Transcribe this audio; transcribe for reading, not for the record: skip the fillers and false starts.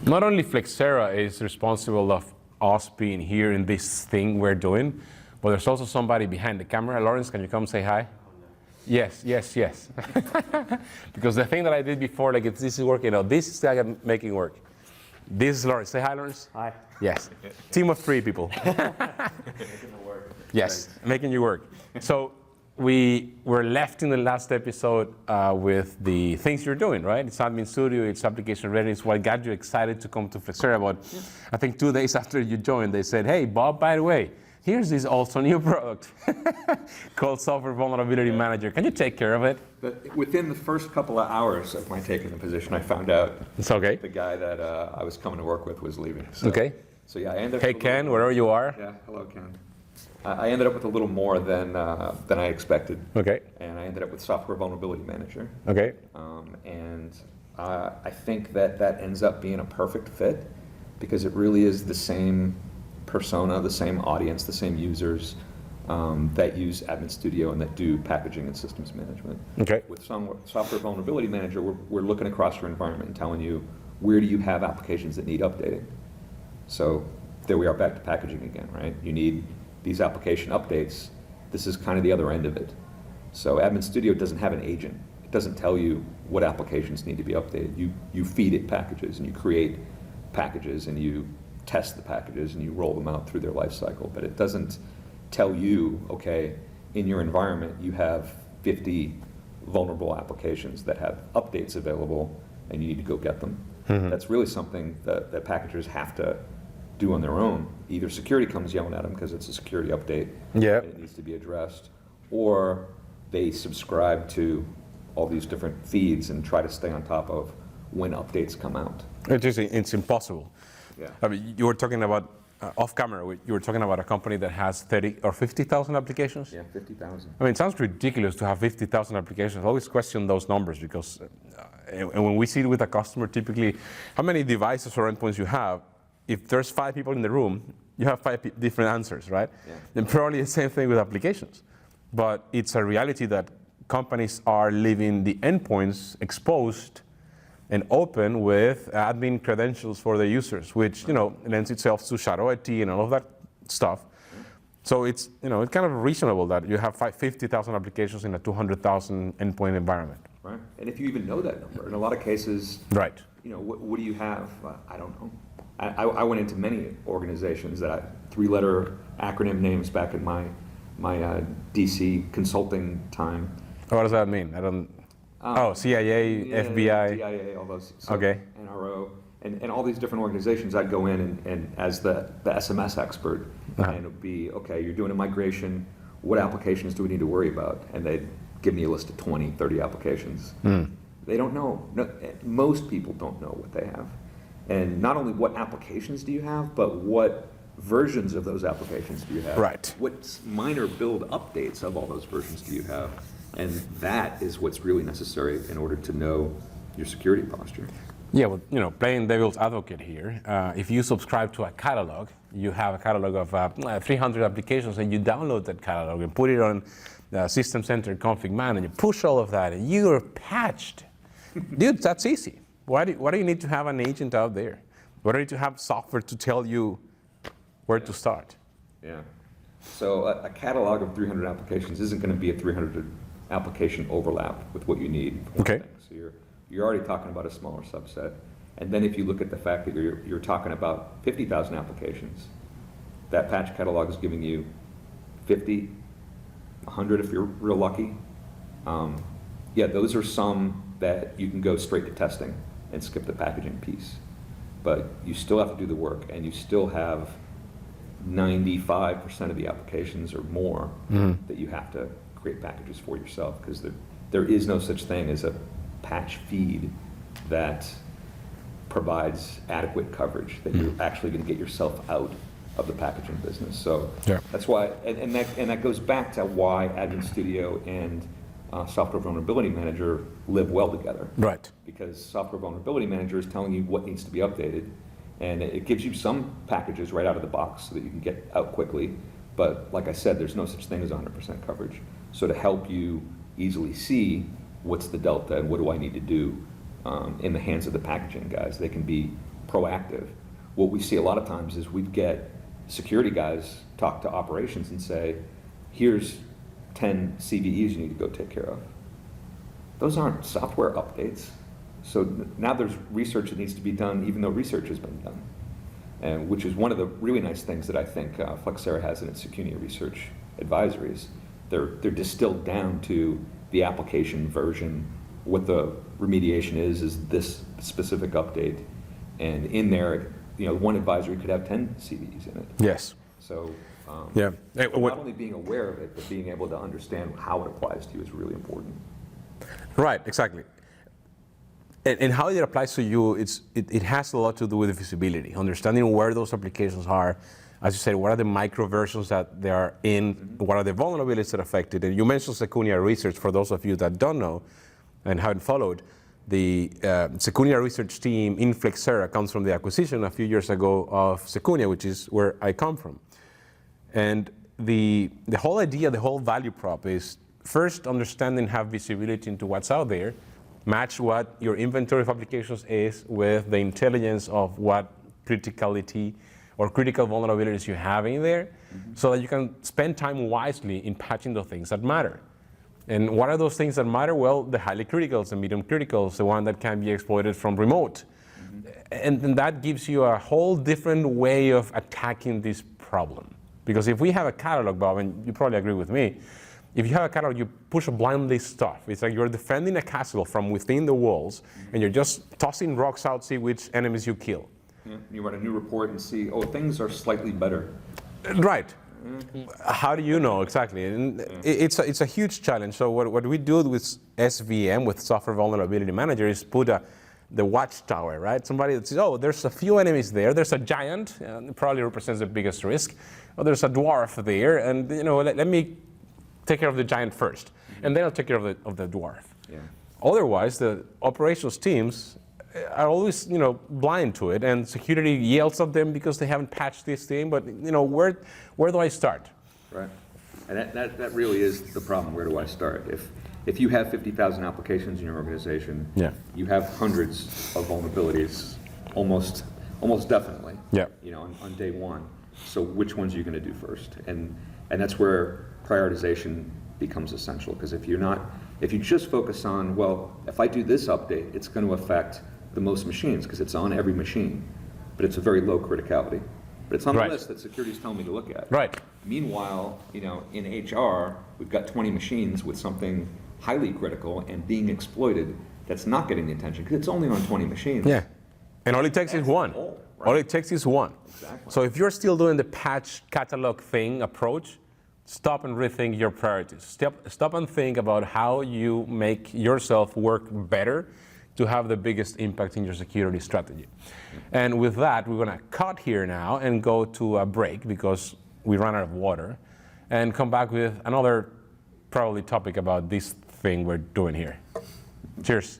Not only Flexera is responsible of us being here in this thing we're doing, but there's also somebody behind the camera. Lawrence, can you come say hi? Yes, yes, yes. Because the thing that I did before, like this is working out. This is like making work. This is Lawrence. Say hi, Lawrence. Hi. Yes. Team of 3 people. Making it work. Yes, making you work. So we were left in the last episode with the things you're doing, right? It's Admin Studio, it's application ready. It's what got you excited to come to Flexera. But I think 2 days after you joined, they said, hey, Bob, by the way, here's this also new product called Software Vulnerability Manager. Can you take care of it? But within the first couple of hours of my taking the position, I found out it's okay. The guy that I was coming to work with was leaving. So, okay. So yeah, I ended up. Hey Ken, wherever you are. Yeah, hello Ken. I ended up with a little more than I expected. Okay. And I ended up with Software Vulnerability Manager. Okay. And I think that ends up being a perfect fit because it really is the same persona, the same audience, the same users that use Admin Studio and that do packaging and systems management. Okay. With Software Vulnerability Manager, we're looking across your environment and telling you where do you have applications that need updating. So there we are back to packaging again, right? You need these application updates. This is kind of the other end of it. So Admin Studio doesn't have an agent. It doesn't tell you what applications need to be updated. You feed it packages and you create packages and you test the packages and you roll them out through their life cycle. But it doesn't tell you, okay, in your environment you have 50 vulnerable applications that have updates available and you need to go get them. Mm-hmm. That's really something that packagers have to do on their own. Either security comes yelling at them because it's a security update and it needs to be addressed, or they subscribe to all these different feeds and try to stay on top of when updates come out. It's impossible. Yeah. I mean, you were talking about off camera. You were talking about a company that has 30 or 50,000 applications. Yeah, 50,000. I mean, it sounds ridiculous to have 50,000 applications. I always question those numbers because, and when we sit with a customer, typically, how many devices or endpoints you have? If there's 5 people in the room, you have 5 different answers, right? Yeah. And probably the same thing with applications. But it's a reality that companies are leaving the endpoints exposed and open with admin credentials for the users, which lends itself to shadow IT and all of that stuff. So it's it's kind of reasonable that you have 50,000 applications in a 200,000 endpoint environment. Right, and if you even know that number, in a lot of cases, right? What do you have? I don't know. I went into many organizations that 3-letter acronym names back in my DC consulting time. What does that mean? I don't. CIA, yeah, FBI. DIA, all those. So okay. NRO, and all these different organizations. I'd go in and as the SMS expert, and it would be, okay, you're doing a migration. What applications do we need to worry about? And they'd give me a list of 20, 30 applications. They don't know. No, most people don't know what they have. And not only what applications do you have, but what versions of those applications do you have? Right. What minor build updates of all those versions do you have? And that is what's really necessary in order to know your security posture. Yeah, well, playing devil's advocate here, if you subscribe to a catalog, you have a catalog of 300 applications, and you download that catalog and put it on the System Center Config Man, and you push all of that, and you're patched. Dude, that's easy. Why do you need to have an agent out there? Why do you need to have software to tell you where to start? Yeah. So a catalog of 300 applications isn't going to be a 300 application overlap with what you need. Okay. So you're already talking about a smaller subset. And then if you look at the fact that you're talking about 50,000 applications, that patch catalog is giving you 50, 100 if you're real lucky. Yeah, those are some that you can go straight to testing and skip the packaging piece. But you still have to do the work, and you still have 95% of the applications or more that you have to create packages for yourself, because there is no such thing as a patch feed that provides adequate coverage, that you're actually going to get yourself out of the packaging business. So that's why, and that goes back to why Admin Studio and Software Vulnerability Manager live well together. Right. Because Software Vulnerability Manager is telling you what needs to be updated, and it gives you some packages right out of the box so that you can get out quickly. But like I said, there's no such thing as 100% coverage. So to help you easily see what's the delta and what do I need to do in the hands of the packaging guys, they can be proactive. What we see a lot of times is we get security guys talk to operations and say, here's 10 CVEs you need to go take care of. Those aren't software updates. So now there's research that needs to be done, even though research has been done. And which is one of the really nice things that I think Flexera has in its Secunia research advisories. They're distilled down to the application version. What the remediation is this specific update. And in there, one advisory could have 10 CVEs in it. Yes. So yeah. not only being aware of it, but being able to understand how it applies to you is really important. Right, exactly. And how it applies to you, it has a lot to do with visibility, understanding where those applications are. As you said, what are the micro versions that they are in, what are the vulnerabilities that affect it. And you mentioned Secunia research. For those of you that don't know and haven't followed, the Secunia research team in Flexera comes from the acquisition a few years ago of Secunia, which is where I come from. And the whole idea, the whole value prop is first understanding, have visibility into what's out there, match what your inventory of applications is with the intelligence of what criticality or critical vulnerabilities you have in there, so that you can spend time wisely in patching the things that matter. And what are those things that matter? Well, the highly criticals, the medium criticals, the one that can be exploited from remote. And that gives you a whole different way of attacking this problem. Because if we have a catalog, Bob, and you probably agree with me, if you have a catalog, you push blindly stuff. It's like you're defending a castle from within the walls, and you're just tossing rocks out, see which enemies you kill. Yeah. You run a new report and see, things are slightly better. Right. How do you know exactly? And it's a huge challenge. So what we do with SVM, with Software Vulnerability Manager, is put the watchtower, right? Somebody that says, there's a few enemies there. There's a giant, it probably represents the biggest risk. There's a dwarf there, and let me take care of the giant first, and then I'll take care of the dwarf. Yeah. Otherwise, the operations teams are always, blind to it, and security yells at them because they haven't patched this thing. But where do I start? Right, and that really is the problem. Where do I start? If you have 50,000 applications in your organization, you have hundreds of vulnerabilities, almost definitely. Yeah. On day one. So which ones are you going to do first? And that's where prioritization becomes essential, because if you just focus on, if I do this update, it's going to affect the most machines because it's on every machine, but it's a very low criticality. But it's on the list that security is telling me to look at. Right. Meanwhile, in HR, we've got 20 machines with something highly critical and being exploited that's not getting the attention because it's only on 20 machines. Yeah. And all it takes is one. All it takes is one. Exactly. So if you're still doing the patch catalog thing approach, stop and rethink your priorities. Stop and think about how you make yourself work better to have the biggest impact in your security strategy. And with that, we're going to cut here now and go to a break because we ran out of water, and come back with another probably topic about this thing we're doing here. Cheers.